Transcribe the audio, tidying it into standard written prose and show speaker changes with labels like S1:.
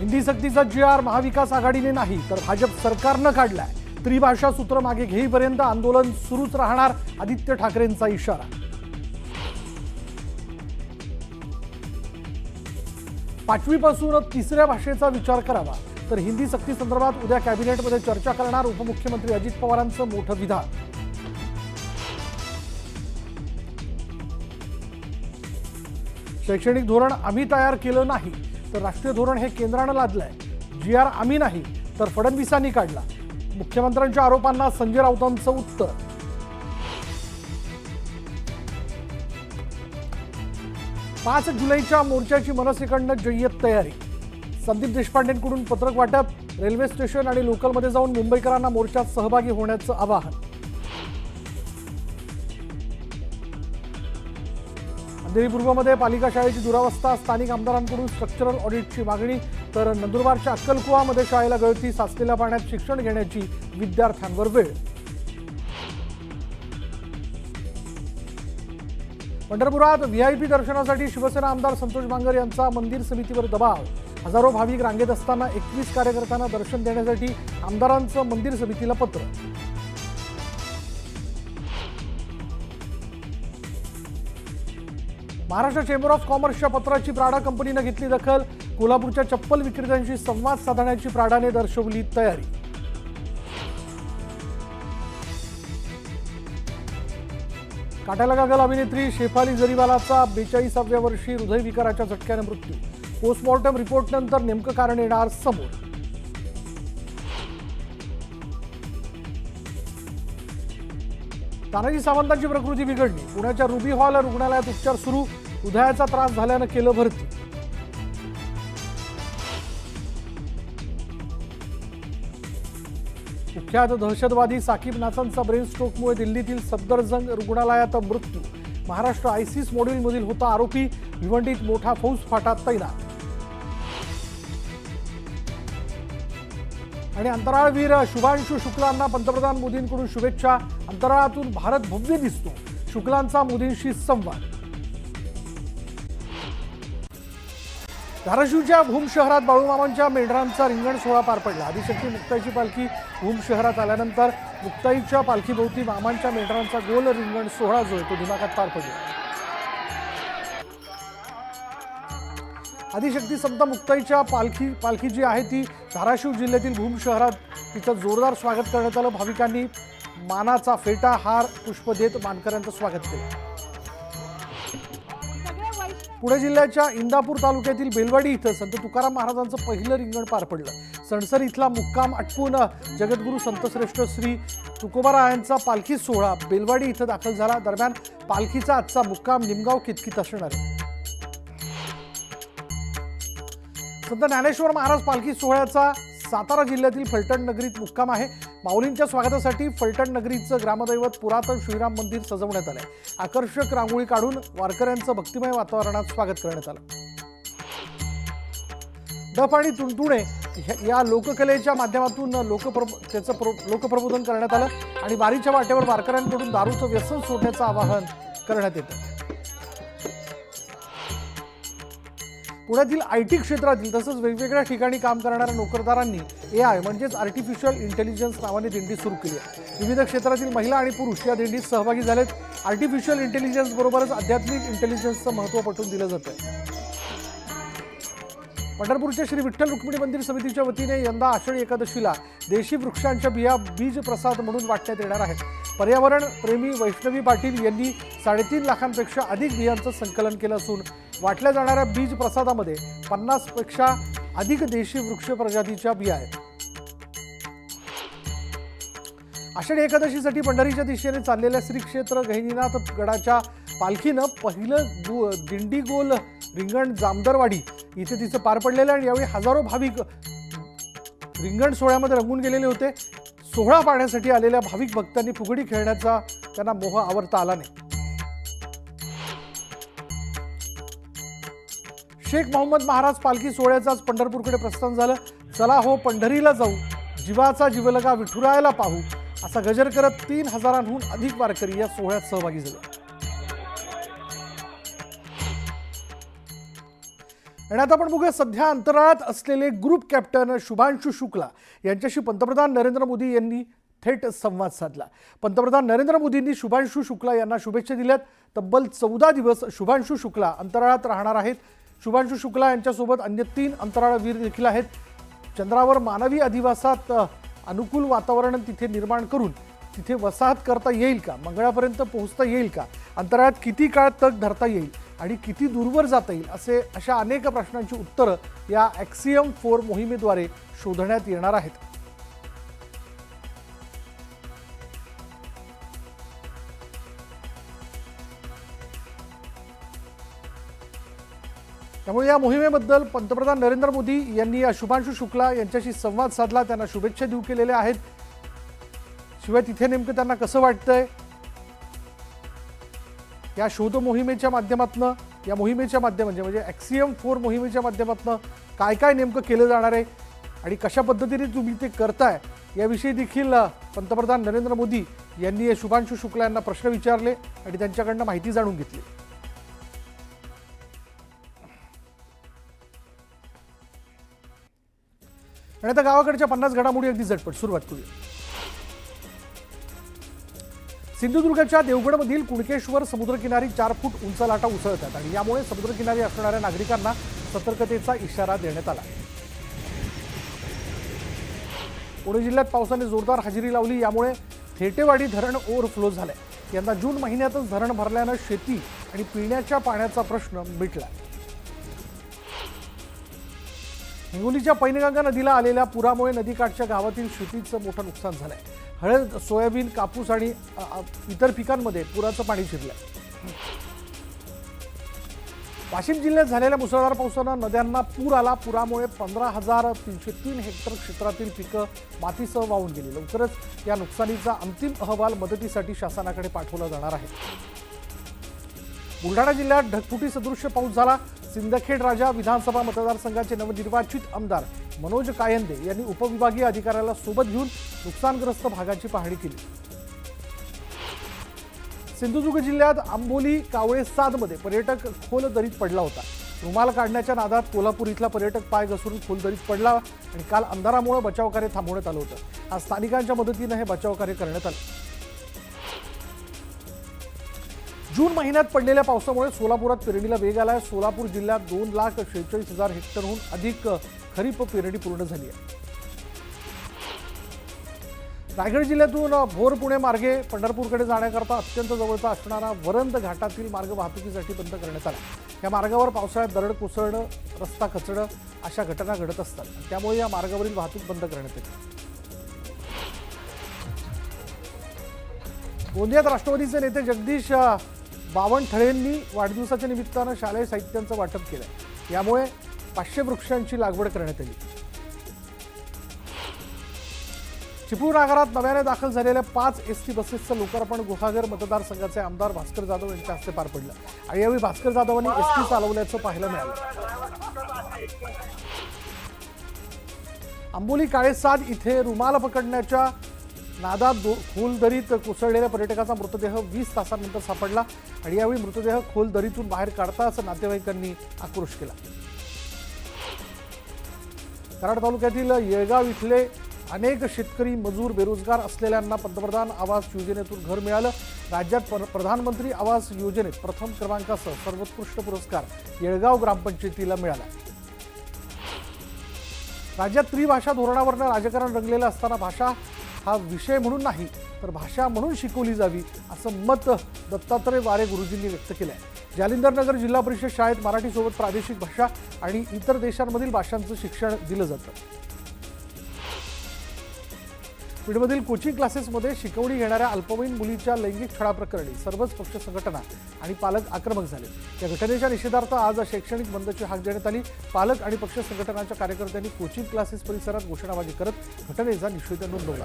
S1: हिंदी सक्तीचा GR महाविकास आघाडीने नाही तर भाजप सरकारनं काढलाय। त्रिभाषा सूत्र मागे घेईपर्यंत आंदोलन सुरूच राहणार, आदित्य ठाकरेंचा इशारा। पाचवीपासून तिसऱ्या भाषेचा विचार करावा तर हिंदी सक्ती संदर्भात उद्या कॅबिनेटमध्ये चर्चा करणार उपमुख्यमंत्री अजित पवारांचं मोठं विधान। शैक्षणिक धोरण आम्ही तयार केलं नाही तर राष्ट्रीय धोरण हे केंद्रानं लादलंय। GR आम्ही नाही तर फडणवीसांनी काढला, मुख्यमंत्र्यांच्या आरोपांना संजय राऊतांचं उत्तर। 5 जुलैच्या मोर्चाची मनसेकडनं जय्यत तयारी। संदीप देशपांडेंकडून पत्रक वाटप, रेल्वे स्टेशन आणि लोकलमध्ये जाऊन मुंबईकरांना मोर्चात सहभागी होण्याचं आवाहन। अंधेरी पूर्वमध्ये पालिका शाळेची दुरावस्था, स्थानिक आमदारांकडून स्ट्रक्चरल ऑडिटची मागणी। तर नंदुरबारच्या अक्कलकुवामध्ये शाळेला गळती, साचलेल्या पाण्यात शिक्षण घेण्याची विद्यार्थ्यांवर वेळ। पंढरपुरात VIP दर्शनासाठी शिवसेना आमदार संतोष बांगर यांचा मंदिर समितीवर दबाव। हजारो भाविक रांगेत असताना 21 कार्यकर्त्यांना दर्शन देण्यासाठी आमदारांचं मंदिर समितीला पत्र। महाराष्ट्र चेंबर ऑफ कॉमर्सच्या पत्राची प्राडा कंपनीनं घेतली दखल। कोल्हापूरच्या चप्पल विक्रेत्यांशी संवाद साधण्याची प्राडाने दर्शवली तयारी। काट्याला लागल अभिनेत्री शेफाली जरीवालाचा 42व्या वर्षी हृदयविकाराच्या झटक्याने मृत्यू। पोस्टमॉर्टम रिपोर्टनंतर नेमकं कारण येणार समोर। तानाजी सावंतांची प्रकृती बिघडली, पुण्याच्या रुबी हॉल रुग्णालयात उपचार सुरू। हृदयाचा त्रास झाल्यानं केलं भरती। कुख्यात दहशतवादी साकीब नासांचा ब्रेन स्ट्रोकमुळे दिल्लीतील सफदरजंग रुग्णालयात मृत्यू। महाराष्ट्र आयसिस मॉड्यूलमधील होता आरोपी, भिवंडीत मोठा फौजफाटा तैनात। आणि अंतराळवीर शुभांशु शुक्लांना पंतप्रधान मोदींकडून शुभेच्छा। अंतराळातून भारत भव्य दिसतो, शुक्लांचा मोदींशी संवाद। धाराशिवच्या भूम शहरात बाळूमामांच्या मेंढरांचा रिंगण सोहळा पार पडला। आदिशक्ती मुक्ताईची पालखी भूम शहरात आल्यानंतर मुक्ताईच्या पालखीभोवती मामांच्या मेंढरांचा गोल रिंगण सोहळा जो आहे तो दिमागात पार पडला। आदिशक्ती संत मुक्ताईच्या पालखी जी आहे ती धाराशिव जिल्ह्यातील भूम शहरात तिचं जोरदार स्वागत करण्यात आलं। भाविकांनी मानाचा फेटा, हार, पुष्प देत मानकऱ्यांचं स्वागत केलं। पुणे जिल्ह्याच्या इंदापूर तालुक्यातील बेलवाडी इथं संत तुकाराम महाराजांचं पहिलं रिंगण पार पडलं। सणसर इथला मुक्काम आटपून जगद्गुरू संतश्रेष्ठ श्री तुकोबारायांचा पालखी सोहळा बेलवाडी इथं दाखल झाला। दरम्यान पालखीचा आजचा मुक्काम निमगाव कितकित असणार आहे। संत ज्ञानेश्वर महाराज पालखी सोहळ्याचा सातारा जिल्ह्यातील फलटण नगरीत मुक्काम आहे। माऊलींच्या स्वागतासाठी फलटण नगरीचं ग्रामदैवत पुरातन श्रीराम मंदिर सजवण्यात आलंय। आकर्षक रांगोळी काढून वारकऱ्यांचं भक्तिमय वातावरणात स्वागत करण्यात आलं। डफ आणि तुणतुणे या लोककलेच्या माध्यमातून लोकप्रबोधन करण्यात आलं आणि वारीच्या वाटेवर वारकऱ्यांकडून दारूचं व्यसन सोडण्याचं आवाहन करण्यात येतं। पुण्यातील IT क्षेत्रातील तसंच वेगवेगळ्या ठिकाणी काम करणाऱ्या नोकरदारांनी AI म्हणजेच आर्टिफिशियल इंटेलिजन्स नावाने दिंडी सुरू केली आहे। विविध क्षेत्रातील महिला आणि पुरुष या दिंडीत सहभागी झालेत। आर्टिफिशियल इंटेलिजन्स बरोबरच आध्यात्मिक इंटेलिजन्सचं महत्त्व पटवून दिलं जातं। पंढरपूरच्या श्री विठ्ठल रुक्मिणी मंदिर समितीच्या वतीने यंदा आषाढी एकादशीला देशी वृक्षांच्या बिया बीज प्रसाद म्हणून वाटण्यात येणार आहेत। पर्यावरण प्रेमी वैष्णवी पाटील यांनी 3.5 लाखांपेक्षा अधिक बियांचं संकलन केलं असून वाटल्या जाणाऱ्या बीज प्रसादामध्ये 50 पेक्षा अधिक देशी वृक्ष प्रजातीच्या बिया आहेत। आषाढी एकादशीसाठी पंढरीच्या दिशेने चाललेल्या श्री क्षेत्र गहिनीनाथ गडाच्या पालखीनं पहिलं दिंडी गोल रिंगण जामदरवाडी इथे तिचं पार पडलेलं आणि यावेळी हजारो भाविक रिंगण सोहळ्यामध्ये रंगून गेलेले होते। सोहळा पाहण्यासाठी आलेल्या भाविक भक्तांनी फुगडी खेळण्याचा त्यांना मोह आवरता आला नाही। शेख मोहम्मद महाराज पालखी सोहळ्याचं आज पंढरपूरकडे प्रस्थान झालं। चला हो पंढरीला जाऊ, जीवाचा जीवलगा विठुरायाला पाहू असा गजर करत 3000हून अधिक वारकरी या सोहळ्यात सहभागी झाले। आणि आता आपण बघूया सध्या अंतराळात असलेले ग्रुप कॅप्टन शुभांशु शुक्ला यांच्याशी पंतप्रधान नरेंद्र मोदी यांनी थेट संवाद साधला। पंतप्रधान नरेंद्र मोदींनी शुभांशु शुक्ला यांना शुभेच्छा दिल्यात। तब्बल 14 दिवस शुभांशु शुक्ला अंतराळात राहणार आहेत। शुभांशु शुक्ला यांच्यासोबत अन्य 3 अंतराळवीर देखील आहेत। चंद्रावर मानवी अधिवासात अनुकूल वातावरण तिथे निर्माण करून तिथे वसाहत करता येईल का, मंगळापर्यंत पोहोचता येईल का, अंतराळात किती काळ तग धरता येईल आणि किती दूरवर जाता येईल अशा अनेक प्रश्नांची उत्तरं या ॲक्सियम 4 मोहिमेद्वारे शोधण्यात येणार आहेत। त्यामुळे या मोहिमेबद्दल पंतप्रधान नरेंद्र मोदी यांनी या शुभांशु शुक्ला यांच्याशी संवाद साधला, त्यांना शुभेच्छा देऊ केलेल्या आहेत। शिवाय तिथे नेमकं त्यांना कसं वाटतंय, या शोध मोहिमेच्या माध्यमातून या मोहिमेच्या म्हणजे ॲक्सियम 4 मोहिमेच्या माध्यमातून काय काय नेमकं केलं जाणार आहे आणि कशा पद्धतीने तुम्ही ते करताय याविषयी देखील पंतप्रधान नरेंद्र मोदी यांनी शुभांशु शुक्ला यांना प्रश्न विचारले आणि त्यांच्याकडनं माहिती जाणून घेतली। आणि आता गावाकडच्या 50 घडामोडी अगदी झटपट सुरुवात करूया। सिंधुदुर्गच्या देवगडमधील कुणकेश्वर समुद्रकिनारी 4 फूट उंच लाटा उसळतात आणि यामुळे समुद्रकिनारी असणाऱ्या नागरिकांना सतर्कतेचा इशारा देण्यात आला। पुणे जिल्ह्यात पावसाने जोरदार हजेरी लावली, यामुळे थेटेवाडी धरण ओव्हरफ्लो झालंय। यंदा जून महिन्यातच धरण भरल्यानं शेती आणि पिण्याच्या पाण्याचा प्रश्न मिटला। हिंगोलीच्या पैनगंगा नदीला आलेल्या पुरामुळे नदीकाठच्या गावातील शेतीचं मोठं नुकसान झालंय। हळद, सोयाबीन, कापूस आणि इतर पिकांमध्ये पुराचं पाणी शिरलंय। वाशिम जिल्ह्यात झालेल्या मुसळधार पावसानं नद्यांना पूर आला। पुरामुळे 15,303 हेक्टर क्षेत्रातील पिकं मातीसह वाहून गेली। लवकरच या नुकसानीचा अंतिम अहवाल मदतीसाठी शासनाकडे पाठवला जाणार आहे। बुलढाणा जिल्ह्यात ढगफुटी सदृश्य पाऊस झाला। सिंदखेड राजा विधानसभा मतदारसंघाचे नवनिर्वाचित आमदार मनोज कायंदे यांनी उपविभागीय अधिकाऱ्याला सोबत घेऊन नुकसानग्रस्त भागाची पाहणी केली। सिंधुदुर्ग जिल्ह्यात आंबोली कावळेसादमध्ये पर्यटक खोल दरीत पडला होता। रुमाल काढण्याच्या नादात कोल्हापूर इथला पर्यटक पाय घसरून खोल दरीत पडला आणि काल अंधारामुळे बचावकार्य थांबवण्यात आलं होतं। आज स्थानिकांच्या मदतीने हे बचावकार्य करण्यात आलं। जून महिन्यात पडलेल्या पावसामुळे सोलापुरात पेरणीला वेग आलाय। सोलापूर जिल्ह्यात 2,46,000 हेक्टरहून अधिक खरीप पेरणी पूर्ण झाली आहे। रायगड जिल्ह्यातून भोर पुणे मार्गे पंढरपूरकडे जाण्याकरता अत्यंत जवळचा असणारा वरंद घाटातील मार्ग वाहतुकीसाठी बंद करण्यात आला। या मार्गावर पावसाळ्यात दरड कोसळणं, रस्ता खचणं अशा घटना घडत असतात, त्यामुळे या मार्गावरील वाहतूक बंद करण्यात येते। गोंदियात राष्ट्रवादीचे नेते जगदीश बावनथळेंनी वाढदिवसाच्या निमित्तानं शालेय साहित्यांचं वाटप केलंय। यामुळे 500 वृक्षांची लागवड करण्यात आली। चिपळूण नगरात नव्याने दाखल झालेल्या 5 एसटी बसेसचं लोकार्पण गुहागर मतदारसंघाचे आमदार भास्कर जाधव यांच्या हस्ते पार पडलं आणि यावेळी भास्कर जाधवांनी एसटी चालवल्याचं पाहायला मिळालं। आंबोली काळेसाद इथे रुमाल पकडण्याच्या नादात खोल दरीत कोसळलेल्या पर्यटकाचा मृतदेह 20 तासांनंतर सापडला आणि यावेळी मृतदेह खोल दरीतून बाहेर काढताच नातेवाईकांनी आक्रोश केला। कराड तालुक्यातील येळगाव इथले अनेक शेतकरी, मजूर, बेरोजगार असलेल्यांना पंतप्रधान आवास योजनेतून घर मिळालं। राज्यात प्रधानमंत्री आवास योजनेत प्रथम क्रमांकासह सर्वोत्कृष्ट पुरस्कार येळगाव ग्रामपंचायतीला मिळाला। राज्यात त्रिभाषा धोरणावरनं राजकारण रंगलेलं असताना भाषा हा विषय म्हणून नाही तर भाषा म्हणून शिकवली जावी असं मत दत्तात्रय वारे गुरुजींनी व्यक्त केलं आहे। जालिंदर नगर जिल्हा परिषद शाळेत मराठीसोबत प्रादेशिक भाषा आणि इतर देशांमधील भाषांचं शिक्षण दिलं जातं। बीडमधील कोचिंग क्लासेसमध्ये शिकवणी घेणाऱ्या अल्पवयीन मुलीच्या लैंगिक छळाप्रकरणी सर्वच पक्ष संघटना आणि पालक आक्रमक झाले। या घटनेच्या निषेधार्थ आज शैक्षणिक बंदची हाक देण्यात आली। पालक आणि पक्ष संघटनांच्या कार्यकर्त्यांनी कोचिंग क्लासेस परिसरात घोषणाबाजी करत घटनेचा निषेध नोंदवला।